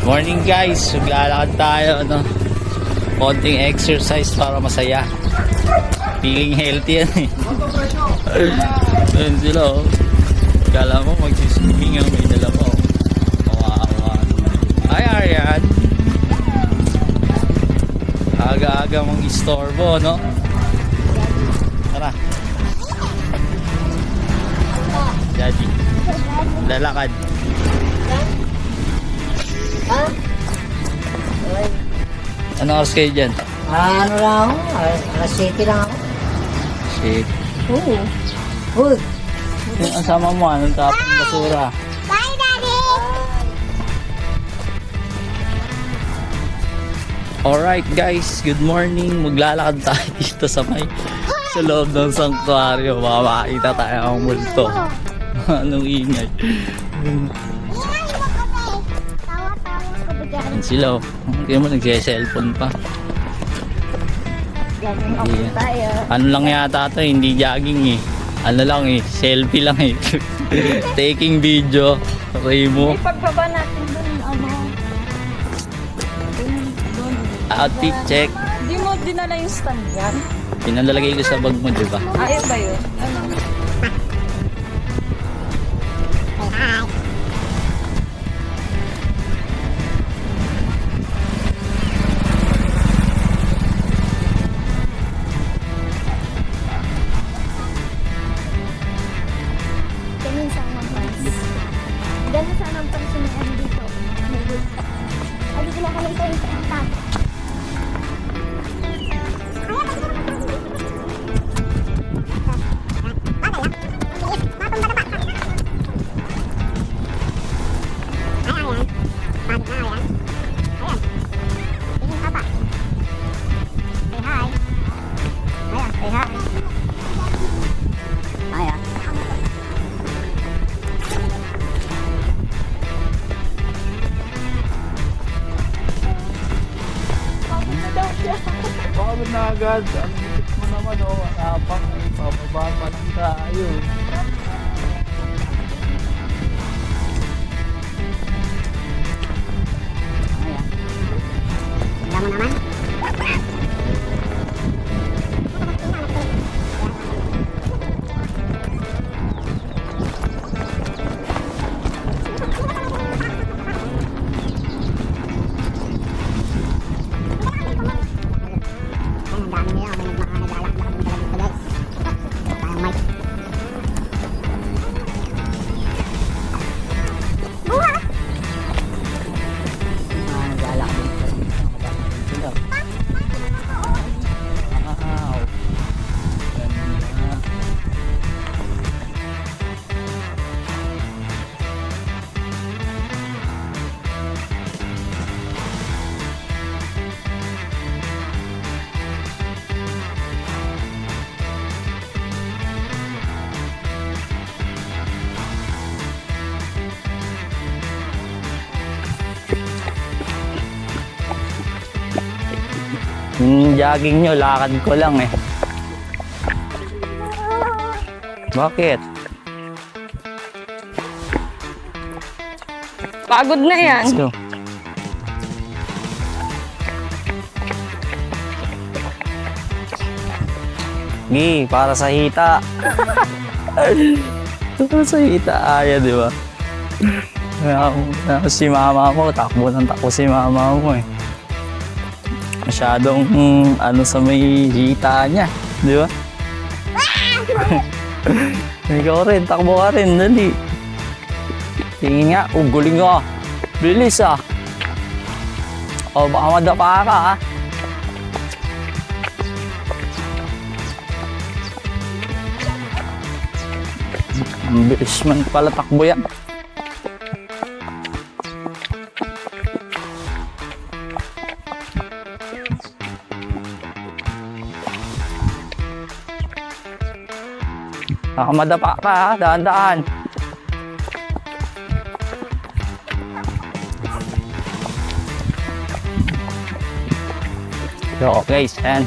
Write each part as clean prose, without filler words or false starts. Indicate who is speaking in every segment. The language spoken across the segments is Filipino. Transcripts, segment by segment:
Speaker 1: Morning guys, maglalakad tayo, ano, konting exercise para masaya. Feeling healthy yan eh. Ayun sila oh. Kala mo magsiswimming ang may dala mo. Kawawa. Ay Arian. Aga-aga mong istorbo, no? Tara. Daddy. Lalakad.
Speaker 2: Ha?
Speaker 1: Ano oras kayo dyan?
Speaker 2: Ano lang ako? Alas 7 lang ako.
Speaker 1: Shit.
Speaker 2: Oo. Uy.
Speaker 1: Yung asama mo, anong tapong basura?
Speaker 2: Bye, Daddy!
Speaker 1: Alright guys, good morning. Maglalakad tayo dito sa sa loob ng sanctuaryo. Baka makakita tayo ang multo. Anong ingay. Yan sila oh. Kaya mo nagse-cellphone pa. Yeah. Ano lang yata to, hindi jogging eh. Ano lang eh, selfie lang eh. Taking video. Remo.
Speaker 3: Ipagbaba natin dun, ano. Dun.
Speaker 1: Outfit check.
Speaker 3: Di mo dinala yung stand yan?
Speaker 1: Pinalalagay ko sa bag mo, di ba?
Speaker 3: Ayaw ba yun? Ano?
Speaker 4: Ganun sana ang pansinaan dito. Ay, dito na kami sa isang
Speaker 1: Pagod na agad. Ang bitik mo naman oh. Napang ipababa pa lang tayo.
Speaker 2: Alam mo naman?
Speaker 1: Jogging nyo, lakad ko lang eh. Bakit?
Speaker 3: Pagod na yan.
Speaker 1: Let's go. Gi, para sa hita. Para sa hita, aya, di ba? Si mama mo, takbo ng takbo si mama mo eh. Masyadong ano sa may hita niya, di ba? Ikaw rin, takbo ka rin, dali. Tingin nga, guling ka. Bilis ah. O baka madapa ka ah. Ang bilis man pala takbo yan. Baka madapa ka ha, daan-daan. So guys, ayan.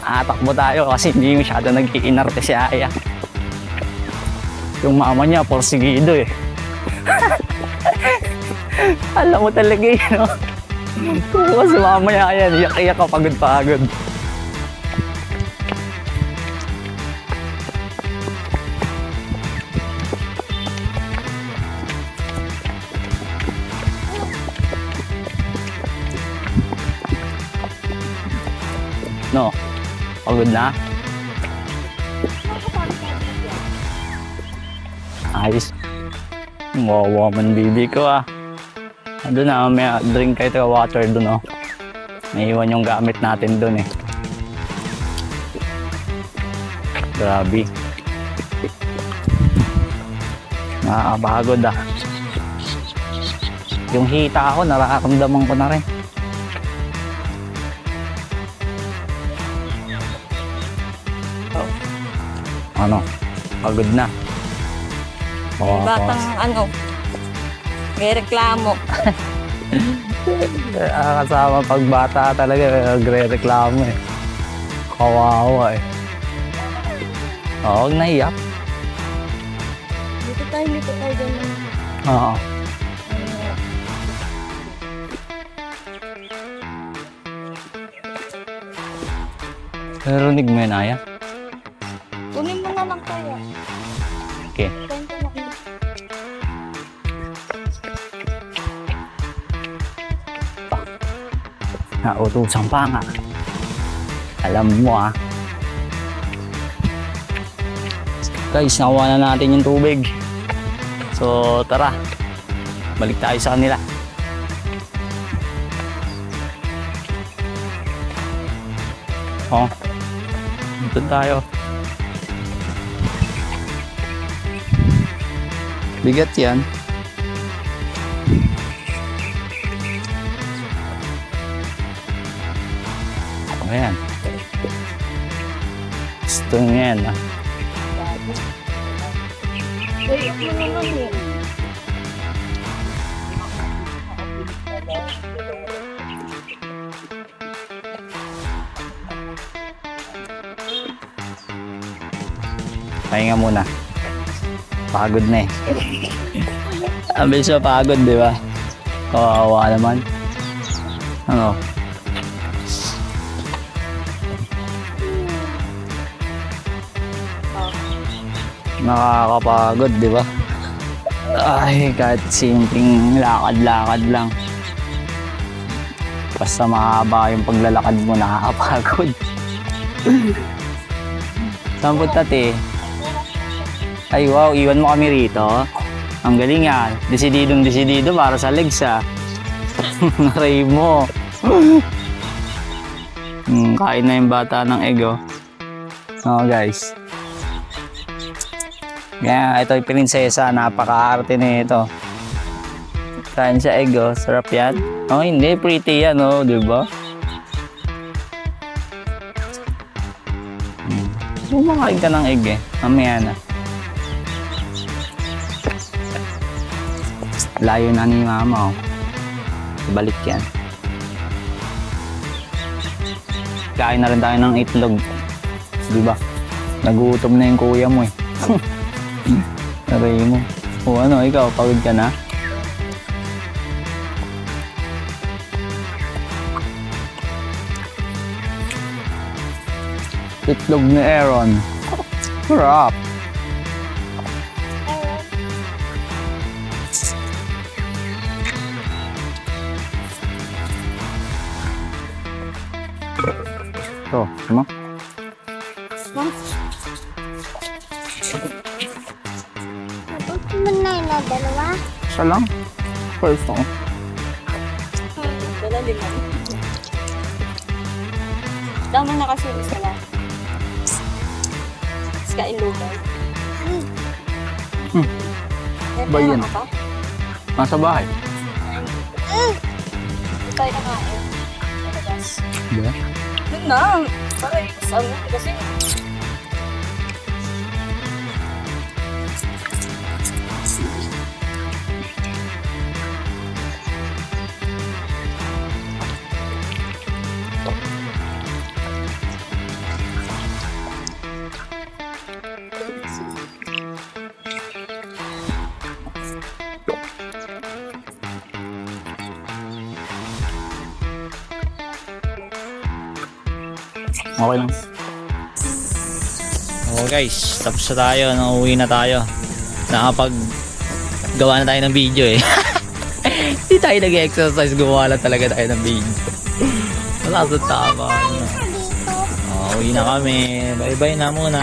Speaker 1: Takbo tayo kasi hindi masyado nag-iinarte si Aya. Yung mama niya, porsigido eh. Alam mo talaga yun, no? Kung kasi mamaya yan, iyak-iyak ka pagod-pagod. No? Pagod na? Ayos. Wawa man bibi ko ah. Doon na, may drink kayo tayo water doon oh. May iwan yung gamit natin doon eh. Grabe. Nakakapagod ah. Yung hita ako, nararamdaman ko na rin. Ano? Pagod na.
Speaker 3: Batang ano, may reklamo.
Speaker 1: Kasama pagbata talaga, nagre-reklamo eh. Kawawa eh. Oo, huwag naiyak.
Speaker 4: Dito tayo dyan.
Speaker 1: Oo. Narinig mo yun, Aya?
Speaker 4: Kunin mo na lang kaya.
Speaker 1: Okay.
Speaker 4: Kwento na kayo.
Speaker 1: Nautusan pa nga. Alam mo ah. Guys, nakuha na natin yung tubig. So, tara. Balik tayo sa kanila. Oh. Dito tayo. Bigat yan. Ayan. Gusto niya yan ah.
Speaker 4: Uy, ano naman yun?
Speaker 1: Pahinga muna. Pagod na eh. Ang bilis na pagod, di ba? Kawawa naman. Ano? Nakakapagod, di ba? Ay, kahit simpleng lakad-lakad lang. Basta mahaba yung paglalakad mo, nakakapagod. Saan punta, te? Ay, wow, iwan mo kami rito. Ang galing yan. Desididong-desidido para sa legs, ah. Naray mo. Kain na yung bata ng egg, oh. Oo, guys. Yan, ito yung prinsesa. Napaka-arte na ito. Kain siya egg, oh. Sarap yan. Oh, hindi. Pretty yan, oh. Diba? Kumakain ka ng egg, eh. Mamaya na. Layo na ni mama, oh. Balik yan. Kain na rin tayo ng itlog. Diba? Nagutom na yung kuya mo, eh. Aray mo. O ano, ikaw, pagod ka na? Itlog ni Aaron. Sarap. Ito, ano?
Speaker 4: Tapos mo na yun na dalawa.
Speaker 1: Isa lang. First ako.
Speaker 3: Dala lima. Dama na kasi yung isa lang. Tapos kain lugaw.
Speaker 1: Ba yan?
Speaker 3: Ka pa?
Speaker 1: Nasa bahay.
Speaker 3: Hindi tayo nakain. Sa labas.
Speaker 1: Ba?
Speaker 3: Doon na. Para ikasal na. Kasi
Speaker 1: Okay lang. Oh guys, tapos na tayo. Uwi na tayo. Nakapag gawa na tayo ng video eh. Hindi tayo nag-exercise. Gumawa lang talaga tayo ng video. Wala sa tama.
Speaker 4: Dito.
Speaker 1: Uwi na kami. Bye-bye na muna.